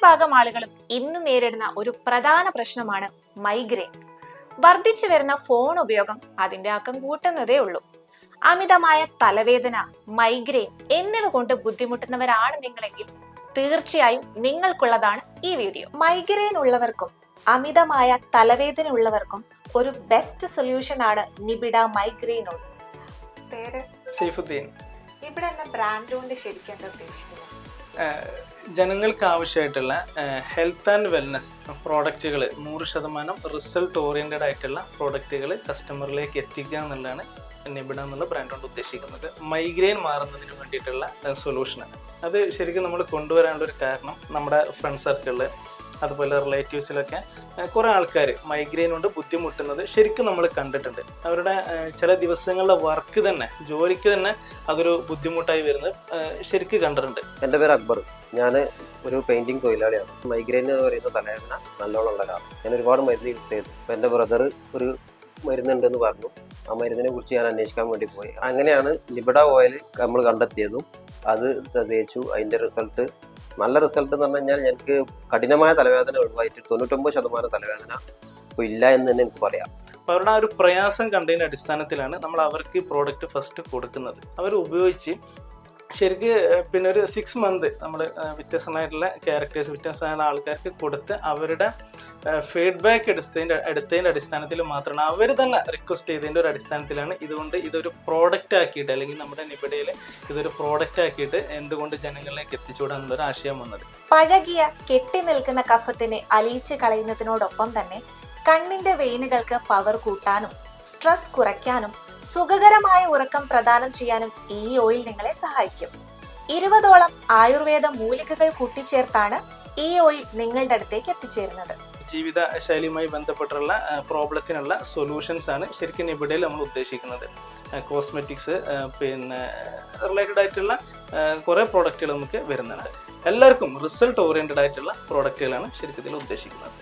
ഭൂരിഭാഗം ആളുകളും ഇന്ന് നേരിടുന്ന ഒരു പ്രധാന പ്രശ്നമാണ് മൈഗ്രെയിൻ. വർദ്ധിച്ചു വരുന്ന ഫോൺ ഉപയോഗം അതിന്റെ ആക്കം കൂട്ടുന്നതേ ഉള്ളൂ. അമിതമായ തലവേദന, മൈഗ്രെയിൻ എന്നിവ കൊണ്ട് ബുദ്ധിമുട്ടുന്നവരാണ് നിങ്ങളെങ്കിൽ തീർച്ചയായും നിങ്ങൾക്കുള്ളതാണ് ഈ വീഡിയോ. മൈഗ്രെയിൻ ഉള്ളവർക്കും അമിതമായ തലവേദന ഉള്ളവർക്കും ഒരു ബെസ്റ്റ് സൊല്യൂഷൻ ആണ് നിബിഡ മൈഗ്രെയിൻ ഓയിൽ. പേര് സൈഫുദ്ദീൻ. ഇവിടെ എന്ന ബ്രാൻഡ് കൊണ്ട് ശരിക്കും എന്താ ഉദ്ദേശിക്കുന്നത്? ജനങ്ങൾക്ക് ആവശ്യമായിട്ടുള്ള ഹെൽത്ത് ആൻഡ് വെൽനസ് പ്രോഡക്റ്റുകൾ 100% റിസൾട്ട് ഓറിയൻറ്റഡ് ആയിട്ടുള്ള പ്രോഡക്റ്റുകൾ കസ്റ്റമറിലേക്ക് എത്തിക്കുക എന്നുള്ളതാണ് നിബിഡ എന്നുള്ള ബ്രാൻഡ് കൊണ്ട് ഉദ്ദേശിക്കുന്നത്. മൈഗ്രെയിൻ മാറുന്നതിന് വേണ്ടിയിട്ടുള്ള സൊല്യൂഷനാണ്. അത് ശരിക്കും നമ്മൾ കൊണ്ടുവരാനുള്ള ഒരു കാരണം നമ്മുടെ ഫ്രണ്ട് സർക്കിളിൽ അതുപോലെ റിലേറ്റീവ്സിലൊക്കെ കുറേ ആൾക്കാർ മൈഗ്രെയിൻ കൊണ്ട് ബുദ്ധിമുട്ടുന്നത് ശരിക്കും നമ്മൾ കണ്ടിട്ടുണ്ട്. അവരുടെ ചില ദിവസങ്ങളിലെ വർക്ക് തന്നെ, ജോലിക്ക് തന്നെ അതൊരു ബുദ്ധിമുട്ടായി വരുന്നത് ശരിക്കും കണ്ടിട്ടുണ്ട്. എൻ്റെ പേര് അക്ബർ. ഞാൻ ഒരു പെയിൻറ്റിങ് തൊഴിലാളിയാണ്. മൈഗ്രെയിൻ എന്ന് പറയുന്ന തലവേദന നല്ലോണം ഉള്ള ഒരാളാണ്. ഞാൻ ഒരുപാട് മരുന്ന് യൂസ് ചെയ്തു. അപ്പോൾ എൻ്റെ ബ്രദർ ഒരു മരുന്നുണ്ടെന്ന് പറഞ്ഞു. ആ മരുന്നിനെ കുറിച്ച് ഞാൻ അന്വേഷിക്കാൻ വേണ്ടി പോയി. അങ്ങനെയാണ് നിബിഡ ഓയിൽ നമ്മൾ കണ്ടെത്തിയതും അത് തേച്ചു. അതിൻ്റെ റിസൾട്ട്, നല്ല റിസൾട്ട് എന്ന് പറഞ്ഞു കഴിഞ്ഞാൽ എനിക്ക് കഠിനമായ തലവേദന ഒഴിവായിട്ട് 99% തലവേദന ഇപ്പോൾ ഇല്ല എന്ന് തന്നെ എനിക്ക് പറയാം. അപ്പോൾ അവരുടെ ആ ഒരു പ്രയാസം കണ്ടതിൻ്റെ അടിസ്ഥാനത്തിലാണ് നമ്മൾ അവർക്ക് പ്രോഡക്റ്റ് ഫസ്റ്റ് കൊടുക്കുന്നത്. അവർ ഉപയോഗിച്ച് ശരിക്ക് പിന്നെ ഒരു 6 month നമ്മൾ വ്യത്യസ്തമായിട്ടുള്ള ക്യാരക്ടേഴ്സ്, വ്യത്യസ്തമായ ആൾക്കാർക്ക് കൊടുത്ത് അവരുടെ ഫീഡ്ബാക്ക് എടുത്തതിൻ്റെ അടിസ്ഥാനത്തിൽ മാത്രമാണ് അവർ തന്നെ റിക്വസ്റ്റ് ചെയ്തതിൻ്റെ ഒരു അടിസ്ഥാനത്തിലാണ് ഇതൊരു പ്രോഡക്റ്റ് ആക്കിയിട്ട്, അല്ലെങ്കിൽ നമ്മുടെ നിബിഡയിൽ ഇതൊരു പ്രോഡക്റ്റ് ആക്കിയിട്ട് എന്തുകൊണ്ട് ജനങ്ങളിലേക്ക് എത്തിച്ചുകൂടാന്നുള്ളൊരു ആശയം വന്നത്. പഴകിയ കെട്ടി നിൽക്കുന്ന കഫത്തിനെ അലിയിച്ച് കളയുന്നതിനോടൊപ്പം തന്നെ കണ്ണിന്റെ വെയിനുകൾക്ക് പവർ കൂട്ടാനും സ്ട്രെസ് കുറയ്ക്കാനും സുഖകരമായ ഉറക്കം പ്രദാനം ചെയ്യാനും ഈ ഓയിൽ നിങ്ങളെ സഹായിക്കും. 20ഓളം ആയുർവേദ മൂലികകൾ കൂട്ടിച്ചേർത്താണ് ഈ ഓയിൽ നിങ്ങളുടെ അടുത്തേക്ക് എത്തിച്ചേരുന്നത്. ജീവിത ശൈലിയുമായി ബന്ധപ്പെട്ടുള്ള പ്രോബ്ലത്തിനുള്ള സൊല്യൂഷൻസ് ആണ് ശരിക്കും നിബിഡയിൽ നമ്മൾ ഉദ്ദേശിക്കുന്നത്. കോസ്മെറ്റിക്സ്, പിന്നെ റിലേറ്റഡ് ആയിട്ടുള്ള കുറേ പ്രോഡക്റ്റുകൾ നമുക്ക് വരുന്നുണ്ട്. എല്ലാവർക്കും റിസൾട്ട് ഓറിയൻറ്റഡ് ആയിട്ടുള്ള പ്രോഡക്റ്റുകളാണ് ശരിക്കും ഇതിൽ ഉദ്ദേശിക്കുന്നത്.